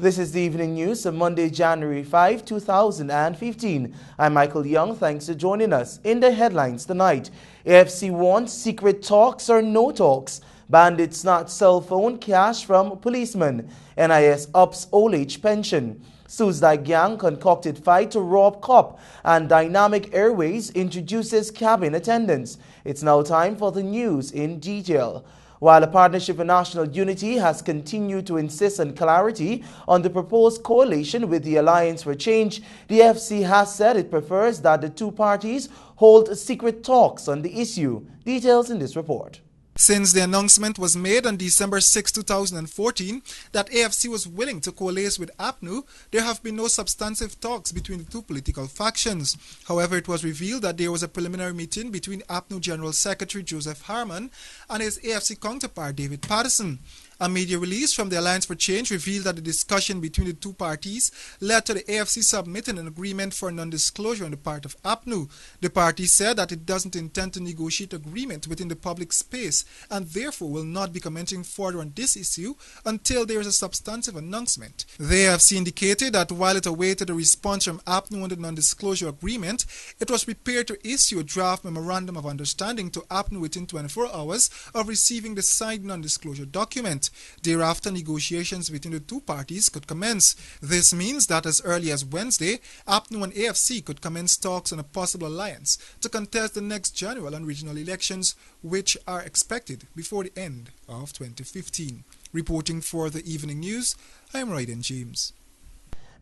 This is the evening news of Monday, January 5, 2015. I'm Michael Young. Thanks for joining us. In the headlines tonight, AFC wants secret talks or no talks. Bandits snatch cell phone cash from policemen. NIS ups old age pension. Susdai gang concocted fight to rob cop. And Dynamic Airways introduces cabin attendants. It's now time for the news in detail. While the Partnership for National Unity has continued to insist on clarity on the proposed coalition with the Alliance for Change, the FC has said it prefers that the two parties hold secret talks on the issue. Details in this report. Since the announcement was made on December 6, 2014, that AFC was willing to coalesce with APNU, there have been no substantive talks between the two political factions. However, it was revealed that there was a preliminary meeting between APNU General Secretary Joseph Harman and his AFC counterpart David Patterson. A media release from the Alliance for Change revealed that the discussion between the two parties led to the AFC submitting an agreement for non-disclosure on the part of APNU. The party said that it doesn't intend to negotiate agreement within the public space and therefore will not be commenting further on this issue until there is a substantive announcement. The AFC indicated that while it awaited a response from APNU on the non-disclosure agreement, it was prepared to issue a draft memorandum of understanding to APNU within 24 hours of receiving the signed non-disclosure document. Thereafter, negotiations between the two parties could commence. This means that as early as Wednesday, APNU and AFC could commence talks on a possible alliance to contest the next general and regional elections, which are expected before the end of 2015. Reporting for the Evening News, I am Ryden James.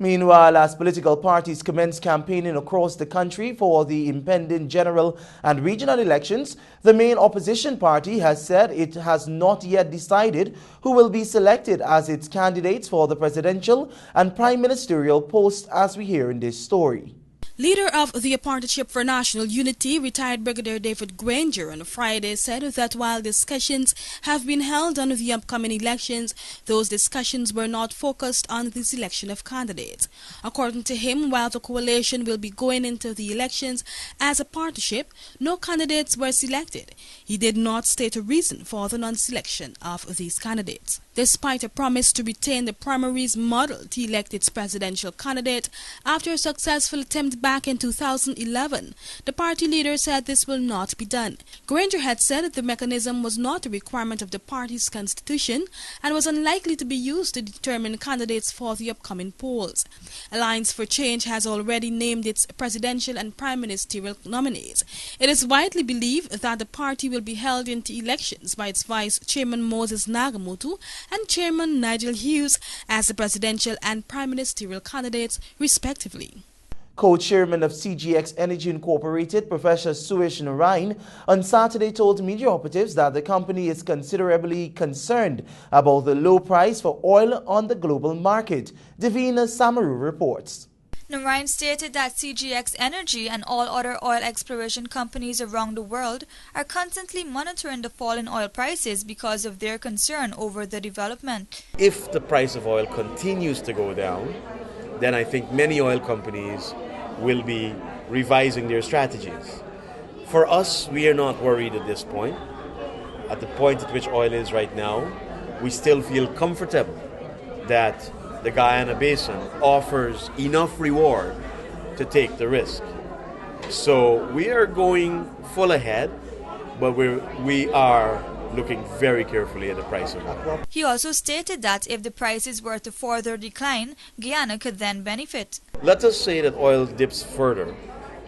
Meanwhile, as political parties commence campaigning across the country for the impending general and regional elections, the main opposition party has said it has not yet decided who will be selected as its candidates for the presidential and prime ministerial posts, as we hear in this story. Leader of the Partnership for National Unity, retired Brigadier David Granger, on Friday said that while discussions have been held on the upcoming elections, those discussions were not focused on the selection of candidates. According to him, while the coalition will be going into the elections as a partnership, no candidates were selected. He did not state a reason for the non-selection of these candidates. Despite a promise to retain the primaries model to elect its presidential candidate after a successful attempt back in 2011, the party leader said this will not be done. Granger had said that the mechanism was not a requirement of the party's constitution and was unlikely to be used to determine candidates for the upcoming polls. Alliance for Change has already named its presidential and prime ministerial nominees. It is widely believed that the party will be held into elections by its vice chairman Moses Nagamotu and chairman Nigel Hughes as the presidential and prime ministerial candidates, respectively. Co-chairman of CGX Energy Incorporated, Professor Suresh Narain, on Saturday told media operatives that the company is considerably concerned about the low price for oil on the global market. Divina Samaru reports. Narain stated that CGX Energy and all other oil exploration companies around the world are constantly monitoring the fall in oil prices because of their concern over the development. If the price of oil continues to go down, then I think many oil companies will be revising their strategies. For us, we are not worried at this point. At the point at which oil is right now, we still feel comfortable that the Guyana Basin offers enough reward to take the risk. So we are going full ahead, but we are looking very carefully at the price of oil. He also stated that if the prices were to further decline, Guyana could then benefit. Let us say that oil dips further,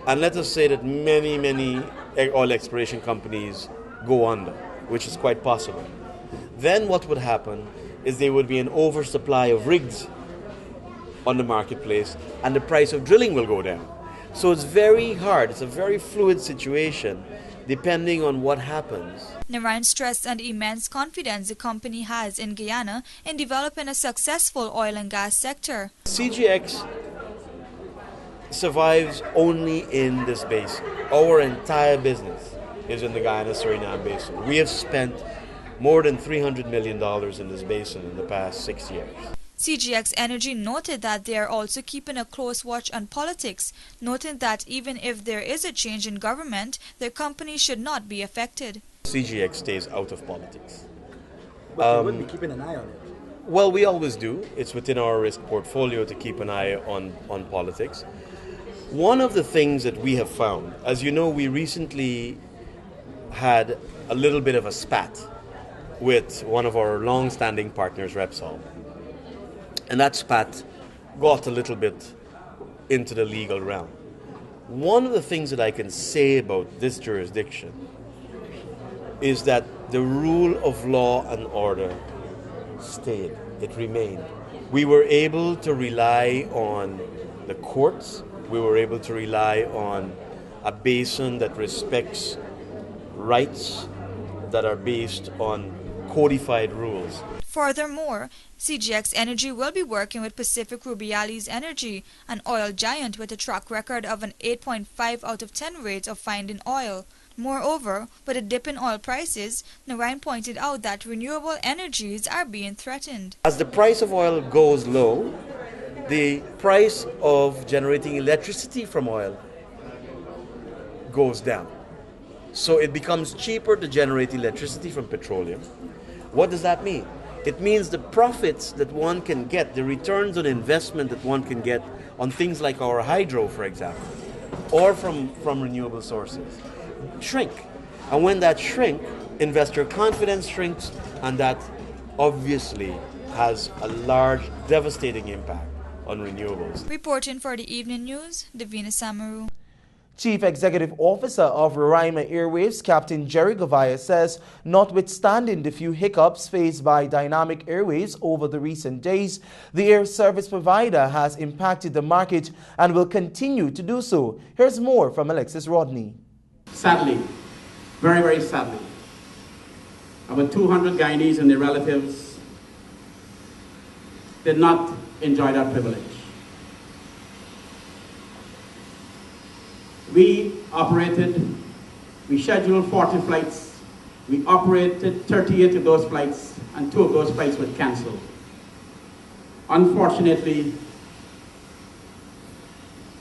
and let us say that many oil exploration companies go under, which is quite possible. Then what would happen is there would be an oversupply of rigs on the marketplace, and the price of drilling will go down. So it's very hard, it's a very fluid situation, depending on what happens. Narain stressed on the immense confidence the company has in Guyana in developing a successful oil and gas sector. CGX survives only in this basin. Our entire business is in the Guyana-Suriname basin. We have spent more than $300 million in this basin in the past 6 years. CGX Energy noted that they are also keeping a close watch on politics, noting that even if there is a change in government, their company should not be affected. CGX stays out of politics. But you would be keeping an eye on it. Well, we always do. It's within our risk portfolio to keep an eye on politics. One of the things that we have found, as you know, we recently had a little bit of a spat with one of our long-standing partners, Repsol. And that spat got a little bit into the legal realm. One of the things that I can say about this jurisdiction is that the rule of law and order stayed. It remained. We were able to rely on the courts. We were able to rely on a basin that respects rights that are based on codified rules. Furthermore, CGX Energy will be working with Pacific Rubiales Energy, an oil giant with a track record of an 8.5 out of 10 rate of finding oil. Moreover, with a dip in oil prices, Narayan pointed out that renewable energies are being threatened. As the price of oil goes low, the price of generating electricity from oil goes down. So it becomes cheaper to generate electricity from petroleum. What does that mean? It means the profits that one can get, the returns on investment that one can get on things like our hydro, for example, or from renewable sources, shrink. And when that shrink, investor confidence shrinks, and that obviously has a large, devastating impact on renewables. Reporting for the Evening News, Davina Samaru. Chief Executive Officer of Roraima Airways, Captain Jerry Govaya, says notwithstanding the few hiccups faced by Dynamic Airways over the recent days, the air service provider has impacted the market and will continue to do so. Here's more from Alexis Rodney. Sadly, very, very sadly, about 200 Guyanese and their relatives did not enjoy that privilege. We scheduled 40 flights. We operated 38 of those flights, and 2 of those flights were canceled. Unfortunately,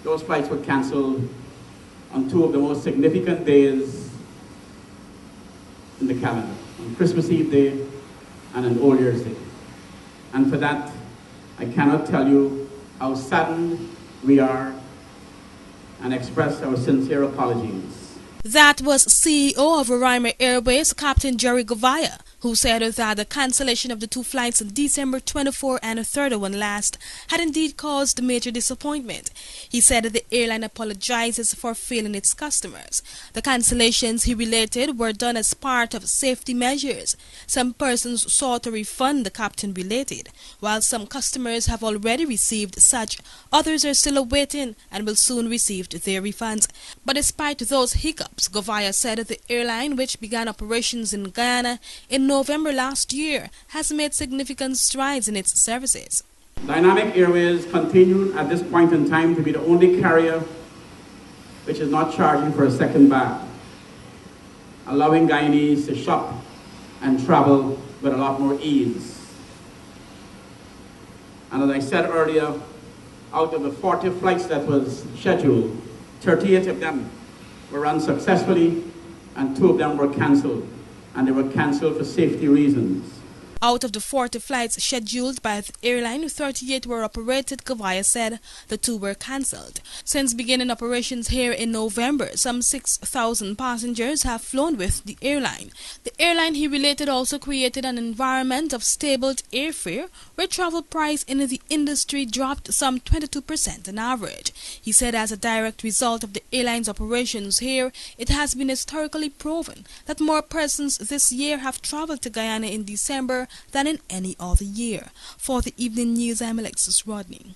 those flights were canceled on 2 of the most significant days in the calendar, on Christmas Eve Day and on Old Year's Day. And for that, I cannot tell you how saddened we are and express our sincere apologies. That was CEO of Roraima Airways, Captain Jerry Govaya, who said that the cancellation of the 2 flights on December 24 and a third one last had indeed caused major disappointment. He said that the airline apologizes for failing its customers. The cancellations, he related, were done as part of safety measures. Some persons sought a refund, the captain related. While some customers have already received such, others are still awaiting and will soon receive their refunds. But despite those hiccups, Govaya said that the airline, which began operations in Guyana in November last year, has made significant strides in its services. Dynamic Airways continued at this point in time to be the only carrier which is not charging for a second bag, allowing Guyanese to shop and travel with a lot more ease. And as I said earlier, out of the 40 flights that was scheduled, 38 of them were run successfully and 2 of them were cancelled. And they were cancelled for safety reasons. Out of the 40 flights scheduled by the airline, 38 were operated, Govaya said. The 2 were cancelled. Since beginning operations here in November, some 6,000 passengers have flown with the airline. The airline, he related, also created an environment of stable airfare where travel price in the industry dropped some 22% on average. He said as a direct result of the airline's operations here, it has been historically proven that more persons this year have traveled to Guyana in December than in any other year. For the Evening News, I'm Alexis Rodney.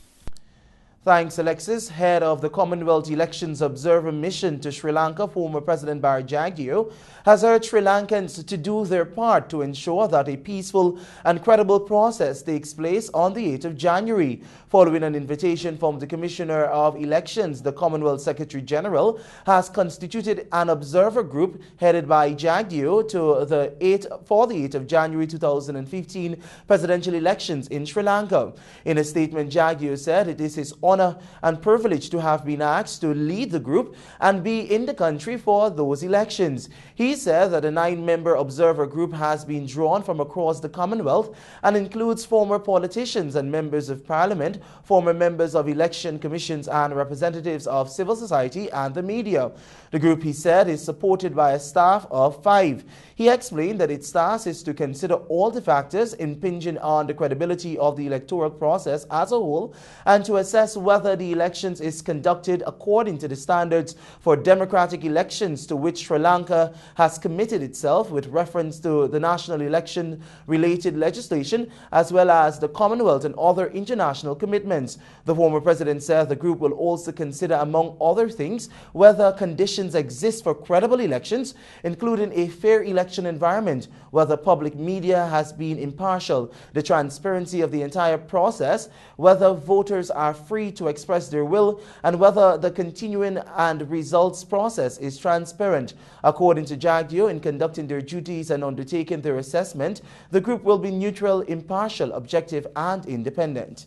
Thanks, Alexis. Head of the Commonwealth Elections Observer Mission to Sri Lanka, former President Barry Jagdeo, has urged Sri Lankans to do their part to ensure that a peaceful and credible process takes place on the 8th of January. Following an invitation from the Commissioner of Elections, the Commonwealth Secretary General has constituted an observer group headed by Jagdeo for the 8th of January 2015 presidential elections in Sri Lanka. In a statement, Jagdeo said it is his honor honor and privilege to have been asked to lead the group and be in the country for those elections. He said that the 9-member observer group has been drawn from across the Commonwealth and includes former politicians and members of parliament, former members of election commissions and representatives of civil society and the media. The group, he said, is supported by a staff of 5. He explained that its task is to consider all the factors impinging on the credibility of the electoral process as a whole and to assess whether the elections is conducted according to the standards for democratic elections to which Sri Lanka has committed itself with reference to the national election-related legislation as well as the Commonwealth and other international commitments. The former president said the group will also consider, among other things, whether conditions exist for credible elections, including a fair election environment, whether public media has been impartial, the transparency of the entire process, whether voters are free to express their will, and whether the continuing and results process is transparent. According to Jagdeo, in conducting their duties and undertaking their assessment, the group will be neutral, impartial, objective, and independent.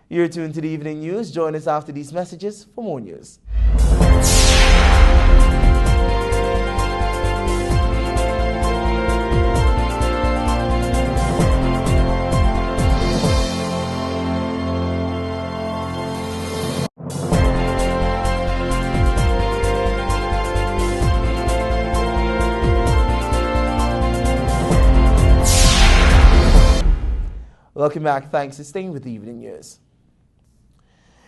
You're tuned to the Evening News. Join us after these messages for more news. Welcome back. Thanks for staying with the Evening News.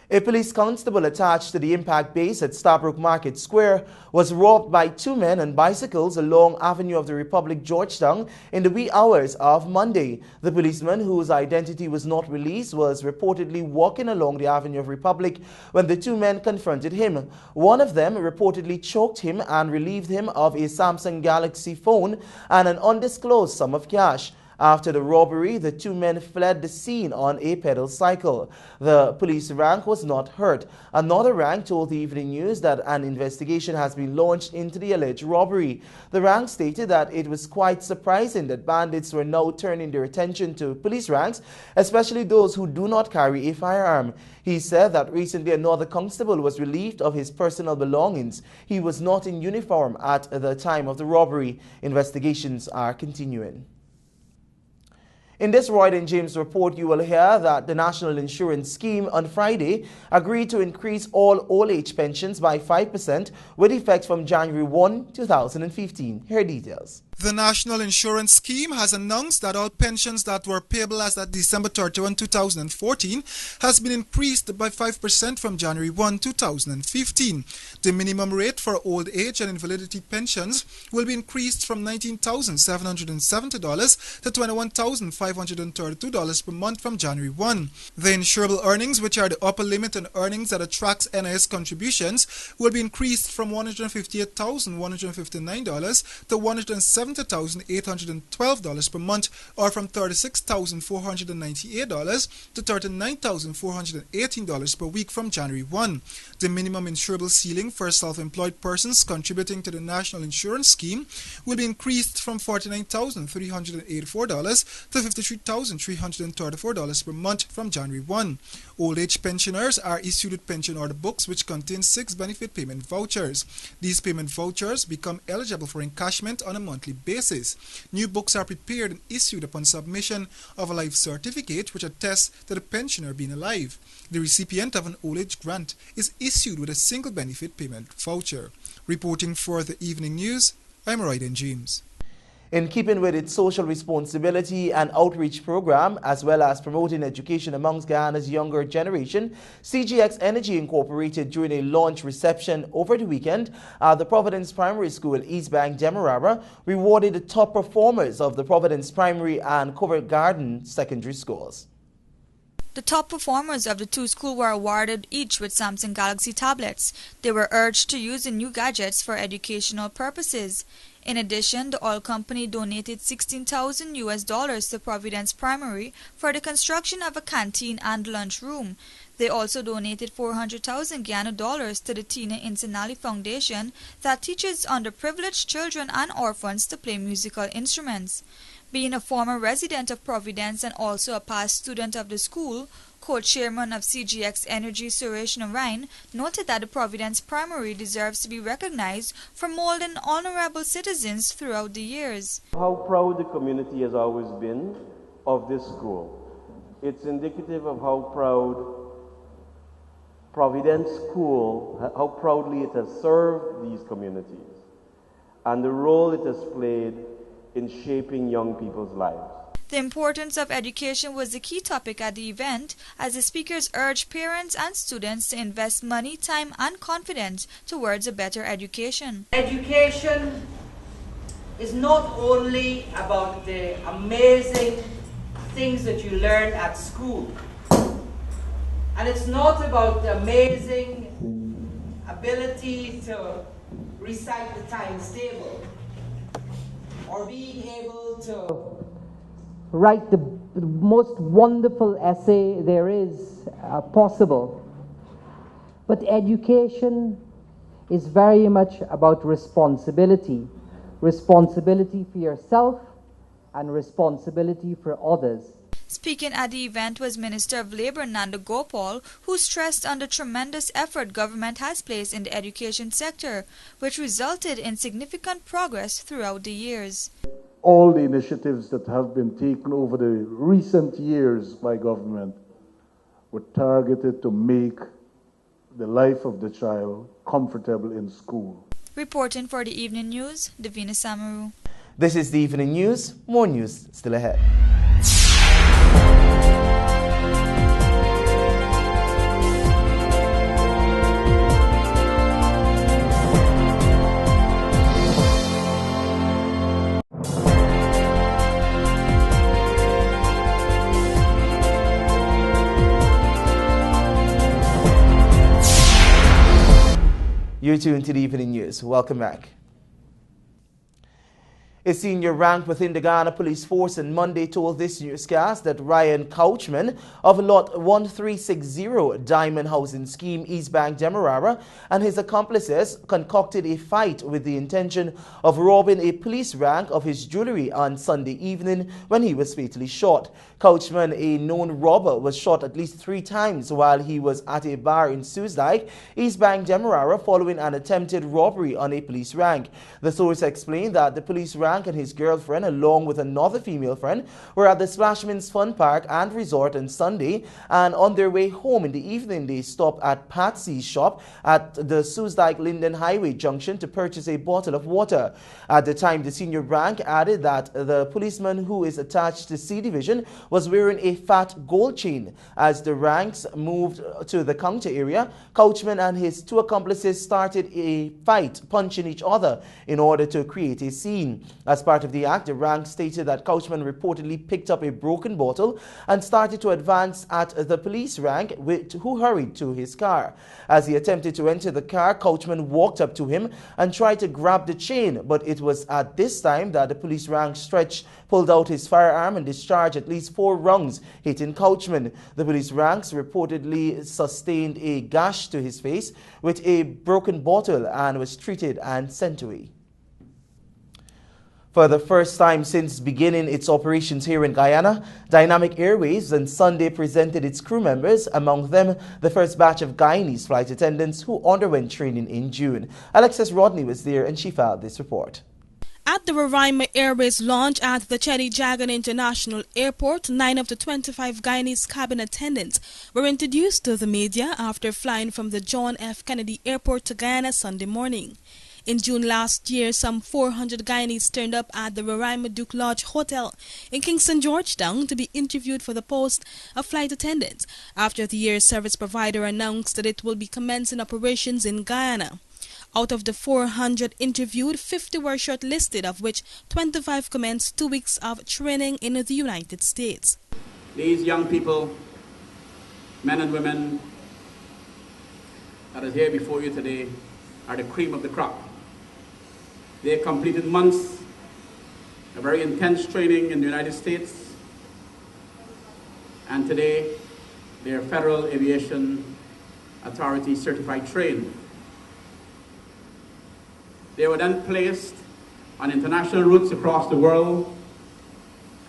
A police constable attached to the impact base at Stabrook Market Square was robbed by 2 men on bicycles along Avenue of the Republic, Georgetown, in the wee hours of Monday. The policeman, whose identity was not released, was reportedly walking along the Avenue of Republic when the 2 men confronted him. One of them reportedly choked him and relieved him of a Samsung Galaxy phone and an undisclosed sum of cash. After the robbery, the 2 men fled the scene on a pedal cycle. The police rank was not hurt. Another rank told the Evening News that an investigation has been launched into the alleged robbery. The rank stated that it was quite surprising that bandits were now turning their attention to police ranks, especially those who do not carry a firearm. He said that recently another constable was relieved of his personal belongings. He was not in uniform at the time of the robbery. Investigations are continuing. In this Roy and James report, you will hear that the National Insurance Scheme on Friday agreed to increase all old age pensions by 5% with effect from January 1, 2015. Here are details. The National Insurance Scheme has announced that all pensions that were payable as at December 31, 2014 has been increased by 5% from January 1, 2015. The minimum rate for old age and invalidity pensions will be increased from $19,770 to $21,532 per month from January 1. The insurable earnings, which are the upper limit on earnings that attracts NIS contributions, will be increased from $158,159 to $170,812 per month, or from $36,498 to $39,418 per week from January 1. The minimum insurable ceiling for self-employed persons contributing to the National Insurance Scheme will be increased from $49,384 to $53,334 per month from January 1. Old age pensioners are issued with pension order books which contain 6 benefit payment vouchers. These payment vouchers become eligible for encashment on a monthly basis. New books are prepared and issued upon submission of a life certificate which attests to the pensioner being alive. The recipient of an old age grant is issued with a single benefit payment voucher. Reporting for the Evening News, I'm Roy and James. In keeping with its social responsibility and outreach program, as well as promoting education amongst Guyana's younger generation, CGX Energy Incorporated, during a launch reception over the weekend at the Providence Primary School, East Bank, Demerara, rewarded the top performers of the Providence Primary and Covert Garden secondary schools. The top performers of the 2 schools were awarded each with Samsung Galaxy tablets. They were urged to use the new gadgets for educational purposes. In addition, the oil company donated $16,000 to Providence Primary for the construction of a canteen and lunchroom. They also donated $400,000 Guyana dollars to the Tina Insinali Foundation that teaches underprivileged children and orphans to play musical instruments. Being a former resident of Providence and also a past student of the school, Co-chairman of CGX Energy, Suresh Narain, noted that the Providence Primary deserves to be recognized for molding honorable citizens throughout the years. How proud the community has always been of this school. It's indicative of how proud Providence School, how proudly it has served these communities, and the role it has played in shaping young people's lives. The importance of education was the key topic at the event, as the speakers urged parents and students to invest money, time, and confidence towards a better education. Education is not only about the amazing things that you learn at school, and it's not about the amazing ability to recite the times table or being able to write the most wonderful essay there is possible. But education is very much about responsibility. Responsibility for yourself and responsibility for others. Speaking at the event was Minister of Labour Nanda Gopal, who stressed on the tremendous effort government has placed in the education sector, which resulted in significant progress throughout the years. All the initiatives that have been taken over the recent years by government were targeted to make the life of the child comfortable in school. Reporting for the Evening News, Davina Samaru. This is the Evening News. More news still ahead. You're tuned to the Evening News. Welcome back. A senior rank within the Guyana Police Force on Monday told this newscast that Ryan Couchman of Lot 1360 Diamond Housing Scheme, East Bank, Demerara, and his accomplices concocted a fight with the intention of robbing a police rank of his jewelry on Sunday evening when he was fatally shot. Couchman, a known robber, was shot at least 3 times while he was at a bar in Suzdike, East Bank, Demerara, following an attempted robbery on a police rank. The source explained that the police rank and his girlfriend, along with another female friend, were at the Splashman's Fun Park and Resort on Sunday, and on their way home in the evening they stopped at Patsy's shop at the Suzdike Linden Highway junction to purchase a bottle of water. At the time, the senior rank added that the policeman, who is attached to C Division, was wearing a fat gold chain. As the ranks moved to the counter area, Couchman and his 2 accomplices started a fight, punching each other in order to create a scene. As part of the act, the rank stated that Couchman reportedly picked up a broken bottle and started to advance at the police rank, who hurried to his car. As he attempted to enter the car, Couchman walked up to him and tried to grab the chain, but it was at this time that the police rank pulled out his firearm and discharged at least 4 rounds, hitting Couchman. The police ranks reportedly sustained a gash to his face with a broken bottle and was treated and sent away. For the first time since beginning its operations here in Guyana, Dynamic Airways on Sunday presented its crew members, among them the first batch of Guyanese flight attendants who underwent training in June. Alexis Rodney was there and she filed this report. At the Roraima Airways launch at the Cheddi Jagan International Airport, 9 of the 25 Guyanese cabin attendants were introduced to the media after flying from the John F. Kennedy Airport to Guyana Sunday morning. In June last year, some 400 Guyanese turned up at the Roraima Duke Lodge Hotel in Kingston, Georgetown to be interviewed for the post of flight attendant after the air service provider announced that it will be commencing operations in Guyana. Out of the 400 interviewed, 50 were shortlisted, of which 25 commenced 2 weeks of training in the United States. These young people, men and women that are here before you today, are the cream of the crop. They completed months of very intense training in the United States, and today they are Federal Aviation Authority certified trained. They were then placed on international routes across the world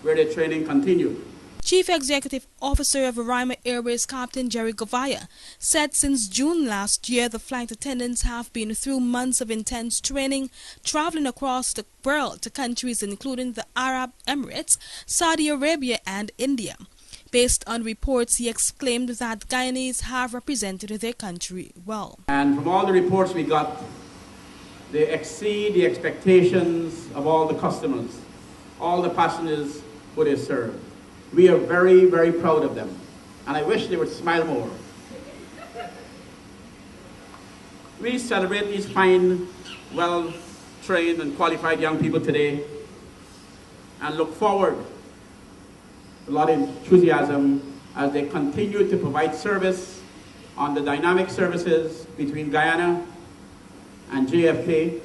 where their training continued. Chief Executive Officer of Roraima Airways, Captain Jerry Govaya, said since June last year the flight attendants have been through months of intense training, traveling across the world to countries including the Arab Emirates, Saudi Arabia and India. Based on reports, he exclaimed that Guyanese have represented their country well. And from all the reports we got, they exceed the expectations of all the customers, all the passengers who they serve. We are very, very proud of them. And I wish they would smile more. We celebrate these fine, well-trained and qualified young people today and look forward with a lot of enthusiasm as they continue to provide service on the dynamic services between Guyana and JFK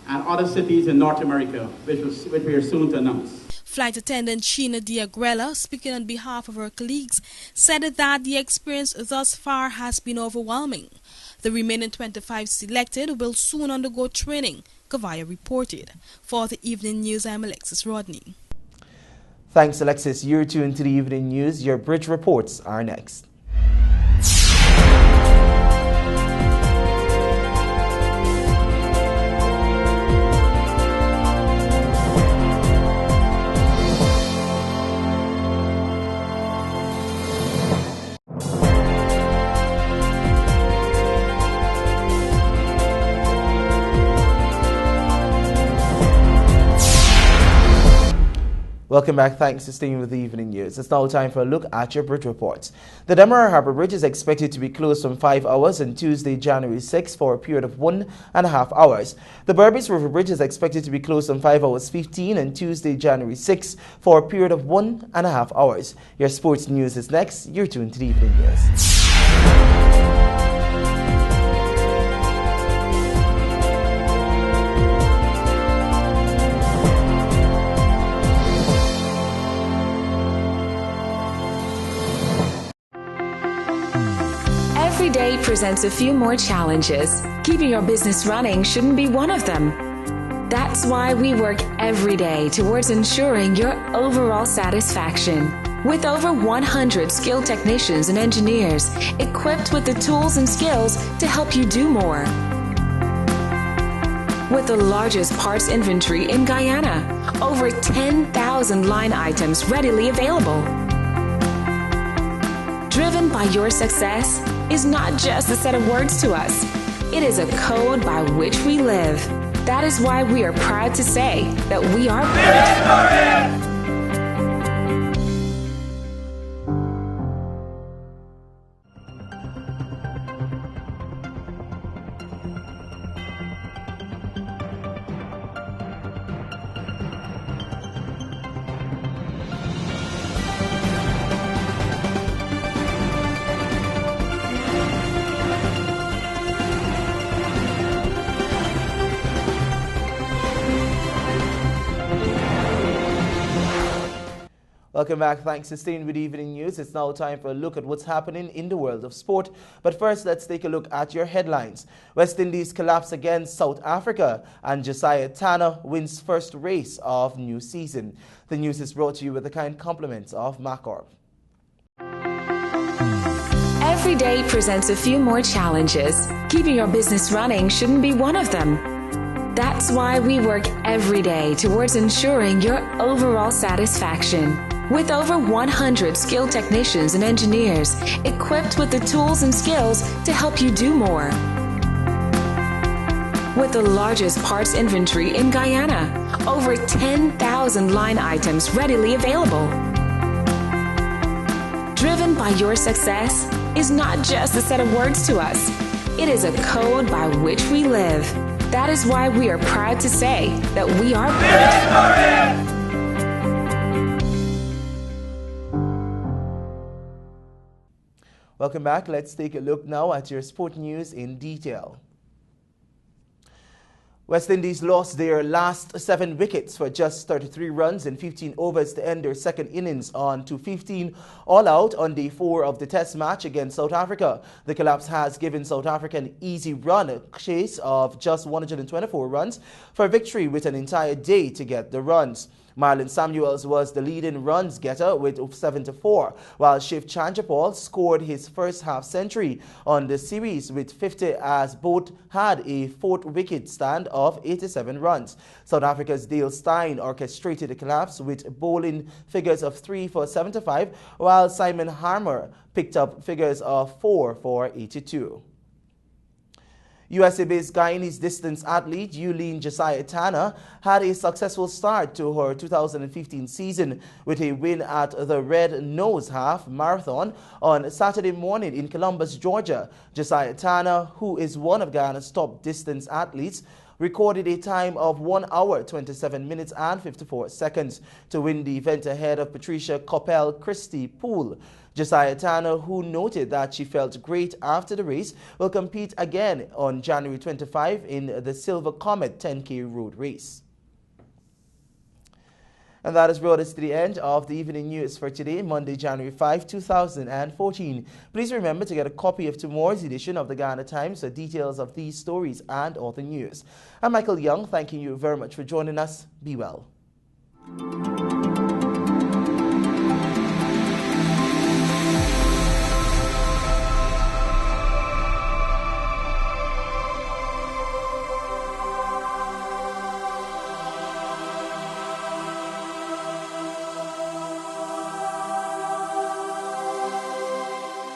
and other cities in North America, which we are soon to announce. Flight attendant Sheena Diagrella, speaking on behalf of her colleagues, said that the experience thus far has been overwhelming. The remaining 25 selected will soon undergo training, Govaya reported. For the Evening News, I'm Alexis Rodney. Thanks, Alexis. You're tuned to the Evening News. Your bridge reports are next. Welcome back. Thanks for staying with the Evening News. It's now time for a look at your bridge reports. The Demerara Harbour Bridge is expected to be closed from 5 hours on Tuesday, January 6 for a period of 1.5 hours. The Berbice River Bridge is expected to be closed from 5 hours 15 on Tuesday, January 6 for a period of 1.5 hours. Your sports news is next. You're tuned to the Evening News. Every day presents a few more challenges. Keeping your business running shouldn't be one of them. That's why we work every day towards ensuring your overall satisfaction. With over 100 skilled technicians and engineers equipped with the tools and skills to help you do more. With the largest parts inventory in Guyana, over 10,000 line items readily available. Driven by your success is not just a set of words to us. It is a code by which we live. That is why we are proud to say that we are Bridge. Welcome back. Thanks for staying with Evening News. It's now time for a look at what's happening in the world of sport. But first, let's take a look at your headlines. West Indies collapse against South Africa and Josiah Tanner wins first race of new season. The news is brought to you with the kind compliments of Macorp. Every day presents a few more challenges. Keeping your business running shouldn't be one of them. That's why we work every day towards ensuring your overall satisfaction. With over 100 skilled technicians and engineers equipped with the tools and skills to help you do more. With the largest parts inventory in Guyana, over 10,000 line items readily available. Driven by your success is not just a set of words to us. It is a code by which we live. That is why we are proud to say that we are Bridge. Welcome back. Let's take a look now at your sport news in detail. West Indies lost their last 7 wickets for just 33 runs in 15 overs to end their second innings on 215 all out on day 4 of the test match against South Africa. The collapse has given South Africa an easy run, a chase of just 124 runs for victory with an entire day to get the runs. Marlon Samuels was the leading runs getter with 7-4, while Shiv Chandrapal scored his first half century on the series with 50 as both had a fourth wicket stand of 87 runs. South Africa's Dale Steyn orchestrated the collapse with bowling figures of 3 for 75, while Simon Harmer picked up figures of 4 for 82. USA-based Guyanese distance athlete Yuleen Josiah Tanner had a successful start to her 2015 season with a win at the Red Nose Half Marathon on Saturday morning in Columbus, Georgia. Josiah Tanner, who is one of Guyana's top distance athletes, recorded a time of 1 hour, 27 minutes and 54 seconds to win the event ahead of Patricia Coppell-Christie Poole. Josiah Tanner, who noted that she felt great after the race, will compete again on January 25 in the Silver Comet 10K road race. And that has brought us to the end of the evening news for today, Monday, January 5, 2014. Please remember to get a copy of tomorrow's edition of the Guyana Times for details of these stories and other news. I'm Michael Young, thanking you very much for joining us. Be well.